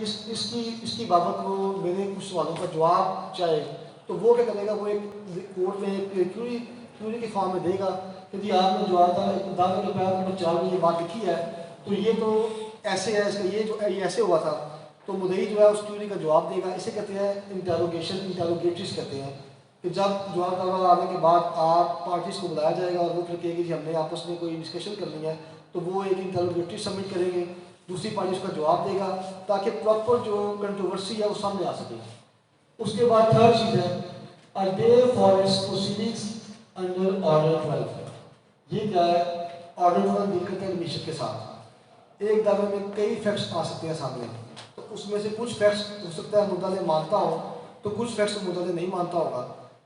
इसकी इसकी बाबत वो मेरे कुछ सवालों का जवाब चाहे तो वो क्या करेगा, वो एक कोर्ट में एक क्यूरी के फॉर्म में देगा कि जी आपने जो आता है दावे के पैर नंबर 4 में ये बात लिखी है, तो ये तो ऐसे है, इसका ये ऐसे हुआ था। तो मुदई जो है उस क्यूरी का जवाब देगा। इसे कहते हैं इंटरोगेटरीज कहते हैं कि जब जवाब दावा आने के बाद आप पार्टीज को बुलाया जाएगा और वो फिर कहेगी जी हमने आपस में कोई डिस्कशन करनी है, तो वो एक इंटरोगेटरी सबमिट करेंगे, दूसरी पार्टी उसका जवाब देगा ताकि प्रॉपर जो कंट्रोवर्सी है वो सामने आ सके। उसके बाद थर्ड चीज़ है a day for its proceedings under order 12। ये क्या है? ऑर्डर 12 डील करते हैं एडमिशन के साथ। एक दावे में कई फैक्ट्स आ सकते हैं सामने, तो उसमें से कुछ फैक्ट्स हो सकता है मुद्दा मानता हो, तो कुछ फैक्ट्स मुद्दा नहीं मानता होगा।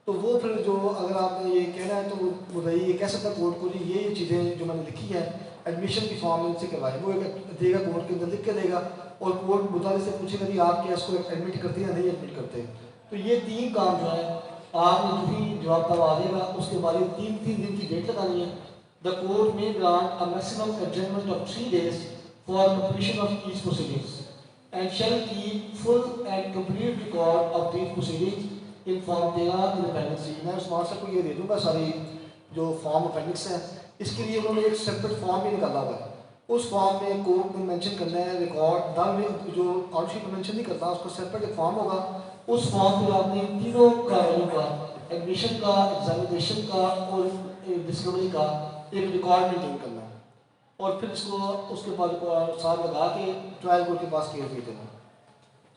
तो वो फिर जो अगर आपने ये कहना है तो मुद्दई ये कह सकता है कोर्ट को जी ये चीज़ें जो मैंने लिखी हैं एडमिशन की फॉर्म में इनसे करवाए, वो एक देगा कोर्ट के अंदर लिख के देगा और कोर्ट मुताले से पूछेगा कि आप क्या इसको एडमिट करते हैं या नहीं एडमिट करते। तो ये 3 काम जो है आपने जो भी जवाब तब आ जाएगा उसके बाद ये 3 दिन की डेट लगानी है। द कोर्ट में grant a maximum adjournment of 3 days for completion of each proceedings and shall keep full and complete record of these proceedings in form 13 independence. मैं उस्मान साहब को ये दे दूँगा सारी जो फॉर्म अपेंडिक्स है, इसके लिए उन्होंने एक सेपरेट फॉर्म भी निकाला हुआ है। उस फॉर्म में कोर्ट में मेंशन करना है रिकॉर्ड दावे में जो ऑनरशिप में मेंशन नहीं करता उसका सेपरेट एक फॉर्म होगा। उस फॉर्म पर आपने तीनों कार्यों का एडमिशन का, एग्जामिनेशन का और डिस्कवरी का एक रिकॉर्ड मेंटेन करना है और फिर इसको उसके बाद साथ लगा के ट्रायल कोर्ट के पास केस भेज देना।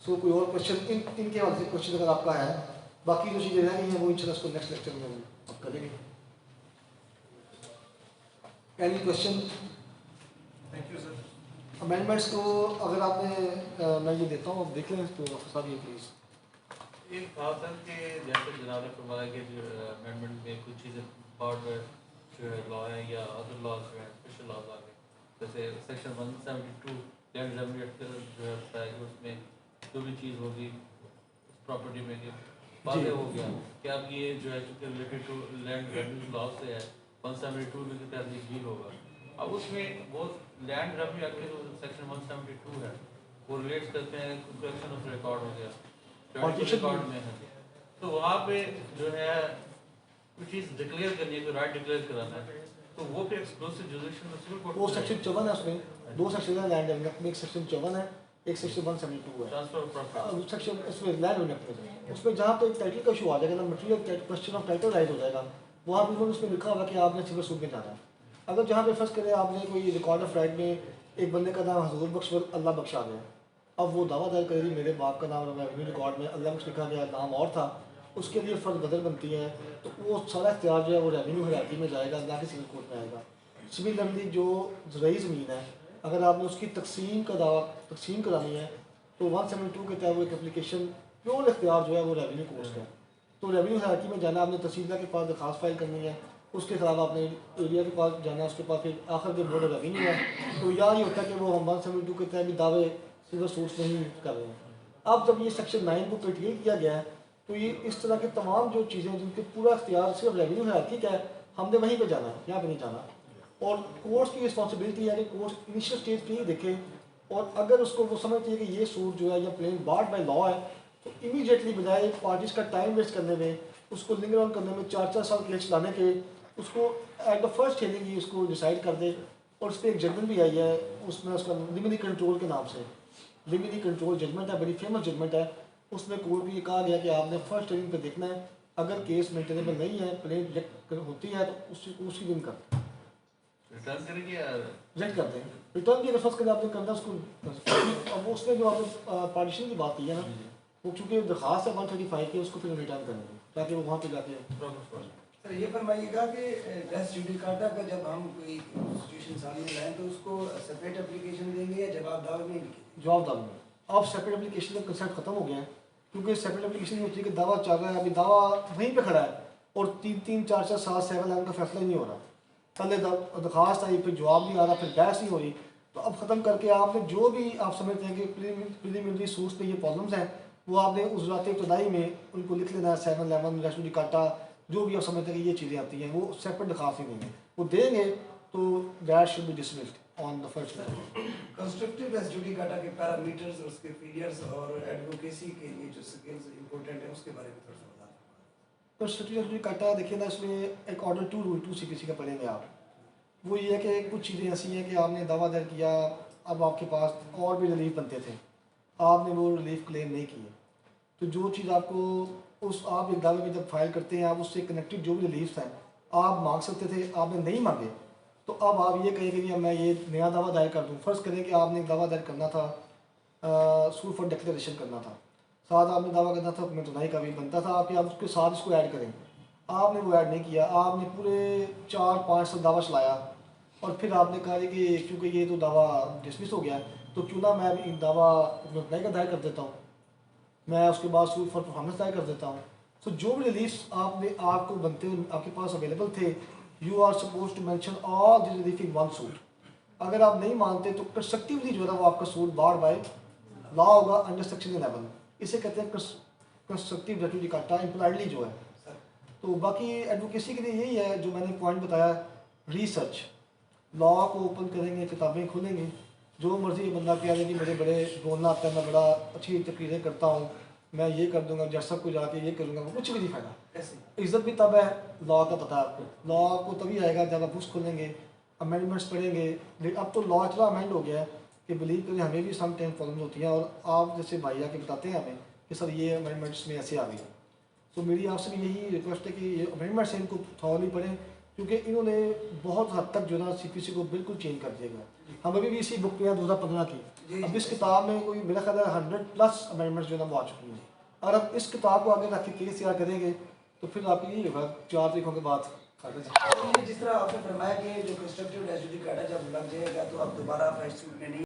सो कोई और क्वेश्चन इनके हवाले से क्वेश्चन अगर आपका है, बाकी जो चीज़ें रह गई हैं वो इंशाल्लाह इसको नेक्स्ट लेक्चर में हम करेंगे। Any question? Thank you sir. Amendments को अगर आपने मैं ये देता हूँ, आप देख लें तो साहब ये प्लीज़। एक बात है कि जैसे जनाब ने फरमाया कि जो अमेंडमेंट में कुछ चीज़ें पार्ट जो है लॉ है या अदर लॉज जो है स्पेशल लॉज आ गए, जैसे सेक्शन 172 लैंड रेवेन्यू एक्ट जो है बताया कि उसमें जो भी चीज़ होगी प्रॉपर्टी में कि वादे हो गया कि अब ये जो है चूँकि related to land revenue law से है 172 के तहत ये डील होगा। अब उसमें वो लैंड रेवेन्यू एक्ट के जो सेक्शन 172 है वो रिलेट्स करते हैं करेक्शन ऑफ रिकॉर्ड हो गया रिकॉर्ड में है, तो वहाँ पे जो है कोई चीज़ डिक्लेयर करनी है, कोई राइट डिक्लेयर कराना है, तो वो फिर एक्सक्लूसिव जुडिशियल में सिविल कोर्ट वो सेक्शन 54 है, उसमें 2 सेक्शन है लैंड रेवेन्यू में, एक सेक्शन 54 है, एक सेक्शन 172 है ट्रांसफर ऑफ प्रॉपर्टी सेक्शन इसमें लैंड रेवेन्यू में। उसमें जहाँ पे टाइटल का इशू आ जाएगा ना, material question of title rise हो जाएगा, वहाँ पर उन्होंने उसमें लिखा होगा कि आपने सिविल सूट में जाना है। अगर जहाँ पे फर्स्ट करें आपने कोई रिकॉर्ड ऑफ राइट में एक बंदे का नाम हजूर बख्श अल्लाह बख्श आ गया, अब वो दावा दायर करेगी मेरे बाप का नाम रेवेन्यू रिकॉर्ड में अल्लाह बख्श लिखा गया, नाम और था, उसके लिए फ़र्ज बदल बनती है, तो वो सारा इख्तियार जो है वो रेवेन्यू हराती में जाएगा, ना कि सिविल कोर्ट में आएगा। सिमिलरली जो ज़रूरी ज़मीन है अगर आपने उसकी तकसीम करानी है तो 172 के तहत वो एक एप्लीकेशन प्योर इख्तियार जो है वो रेवेन्यू कोर्ट का है, तो रेवेन्यू हराती में जाना, आपने तहसीलदार के पास दरखास्त फाइल करनी है, उसके खिलाफ आपने एरिया के पास जाना है, उसके पास फिर आखिर के बोर्ड रेवेन्यू है, तो यहाँ ये होता है कि वो हम 172 के तहत भी दावे सिविल सूट्स नहीं कर रहे हैं। अब जब ये सेक्शन 9 को क्रिटिकल किया गया है तो ये इस तरह के तमाम जो चीज़ें जिनके पूरा इख्तियार सिर्फ रेवेन्यू हराती का है, हमने वहीं पर जाना है, यहाँ पर नहीं जाना। और कोर्ट्स की रिस्पॉन्सिबिलिटी है कि कोर्ट्स इनिशियल स्टेज पे ही देखे, और अगर उसको वो समझती है कि ये सूट जो है या प्लेन बार्ड बाय लॉ है, तो इमीडिएटली बजाय पार्टीज का टाइम वेस्ट करने में, उसको लिंगर ऑन करने में 4-4 साल केस चलाने के, उसको एट द फर्स्ट हियरिंग ही उसको डिसाइड कर दे। और उस पर एक जजमेंट भी आई है, उसमें उसका लिमिनी कंट्रोल के नाम से लिमिनी कंट्रोल जजमेंट है, बड़ी फेमस जजमेंट है। उसमें कोर्ट को ये कहा गया कि आपने फर्स्ट हियरिंग पर देखना है, अगर केस मेंटेनेबल नहीं है, प्लेन रिजेक्ट होती है तो उसी दिन कर रिटर्न करेंगे या रिजेक्ट करते हैं। रिटर्न की रेफर्स करके आपने करना उसको। अब उसमें जो आपने पार्टीशन की बात की है ना, वो चूँकि दरखास्त है 135 की, उसको फिर रिटर्न करेंगे ताकि वो वहाँ पे जाके सर ये फरमाइएगा कि रेस जुडिकाटा का जब हम कोई सिचुएशन सामने लाएं तो उसको सेपरेट एप्लीकेशन देंगे या जवाब दावे में लिखेंगे? जवाब दावे में। अब सेपरेट एप्लीकेशन का कंसेप्ट खत्म हो गया है, क्योंकि सेपरेट एप्लीकेशन होती है कि दावा चल रहा है, अभी दावा वहीं पे खड़ा है और 3-3, 4-4 साल 7 का फैसला ही नहीं हो रहा। पहले दरखास्त आई, फिर जवाब नहीं आ रहा, फिर बहस नहीं हो रही। तो अब ख़त्म करके आपने जो भी आप समझते हैं कि प्रीलिमिनरी सूट्स पे ये प्रॉब्लम्स हैं, वो आपने उस रात इब्तदाई में उनको लिख लेना है। 7-11 रेस जुडिकाटा जो भी आप समझते हैं कि ये चीज़ें आती हैं, वो सेपरेट दरखास्त ही नहीं है, वो देंगे तो that should be dismissed. on the first level. Constructive res judicata के पैरामीटर्स, उसके फीचर्स और एडवोकेसी के लिए जो स्किल्स इंपॉर्टेंट है उसके बारे में थोड़ा सा बता दें। कंस्ट्रक्टिव जुडिकाटा देखिए ना, इसमें एक ऑर्डर 2 रूल 2 CPC का पढ़ेंगे आप। वो ये है कि कुछ चीज़ें ऐसी हैं कि आपने दावा दर किया, अब आपके पास और भी रिलीफ बनते थे, आपने वो रिलीफ क्लेम नहीं किए, तो जो चीज़ आपको उस आप एक दावे में जब फाइल करते हैं, आप उससे कनेक्टेड जो भी रिलीफ हैं आप मांग सकते थे, आपने नहीं मांगे, तो अब आप ये कहेंगे कि मैं ये नया दावा दायर कर दूँ। फ़र्ज़ करें कि आपने एक दावा दायर करना था, सूट फॉर डिक्लेरेशन करना था, साथ आपने दावा करना था मैं तुनाई का भी बनता था आपके, आप उसके साथ इसको ऐड करें, आपने वो ऐड नहीं किया, आपने पूरे 4-5 साल दावा चलाया और फिर आपने कहा कि क्योंकि ये तो दावा डिसमिस हो गया तो क्यों ना मैं एक दावा तुनाई का दायर कर देता हूँ, मैं उसके बाद सूट फॉर परफॉर्मेंस दायर कर देता हूँ। तो जो भी रिलीफ आपने आपको बनते आपके पास अवेलेबल थे, you are suppose to mention all the relief in one suit. अगर आप नहीं मानते तो कंस्ट्रक्टिवली जो है ना वो आपका सूट बार बाय लॉ होगा अंडर सेक्शन 11, इसे कहते हैं कंस्ट्रक्टिव रेट जुडिकाटा इम्प्लाइडली जो है। तो बाकी एडवोकेसी के लिए यही है जो मैंने पॉइंट बताया, रिसर्च, लॉ को ओपन करेंगे, किताबें खोलेंगे, जो मर्जी बंदा कह रहे कि मुझे बड़े बोलना आता है, मैं बड़ा अच्छी तकरीरें करता हूँ, मैं ये कर दूंगा, जैसा को जाके ये करूँगा, वो कुछ भी नहीं फ़ायदा। इज्जत भी तब है, लॉ का पता है आपको, लॉ आपको तभी आएगा जब आप बुक्स खोलेंगे, अमेंडमेंट्स पढ़ेंगे। लेकिन अब तो लॉ इतना अमेंड हो गया है कि बिलीव करिए हमें भी सम टाइम प्रॉब्लम होती हैं, और आप जैसे भाई आके बताते हैं हमें कि सर ये अमेंडमेंट्स में ऐसे आ गई। तो मेरी आपसे भी यही रिक्वेस्ट है कि ये अमेंडमेंट्स हैं इनको थॉरली पढ़ें, क्योंकि इन्होंने बहुत हद तक जो है ना CPC को बिल्कुल चेंज कर दिया गया। हम अभी भी इसी बुक पे हैं 2015 की, अब इस किताब में कोई मेरा ख्याल है 100+ अमेंडमेंट्स जो है ना वो आ चुकी हैं। अगर आप इस किताब को आगे रख के केस तैयार करेंगे तो फिर आपकी यही होगा 4 तरीकों के बाद जिस तरह आपने फरमाया कि जो कंस्ट्रक्टिव रेस जुडिकाटा जब लग जाएगा तो अब दोबारा फ्रेश सूट में नहीं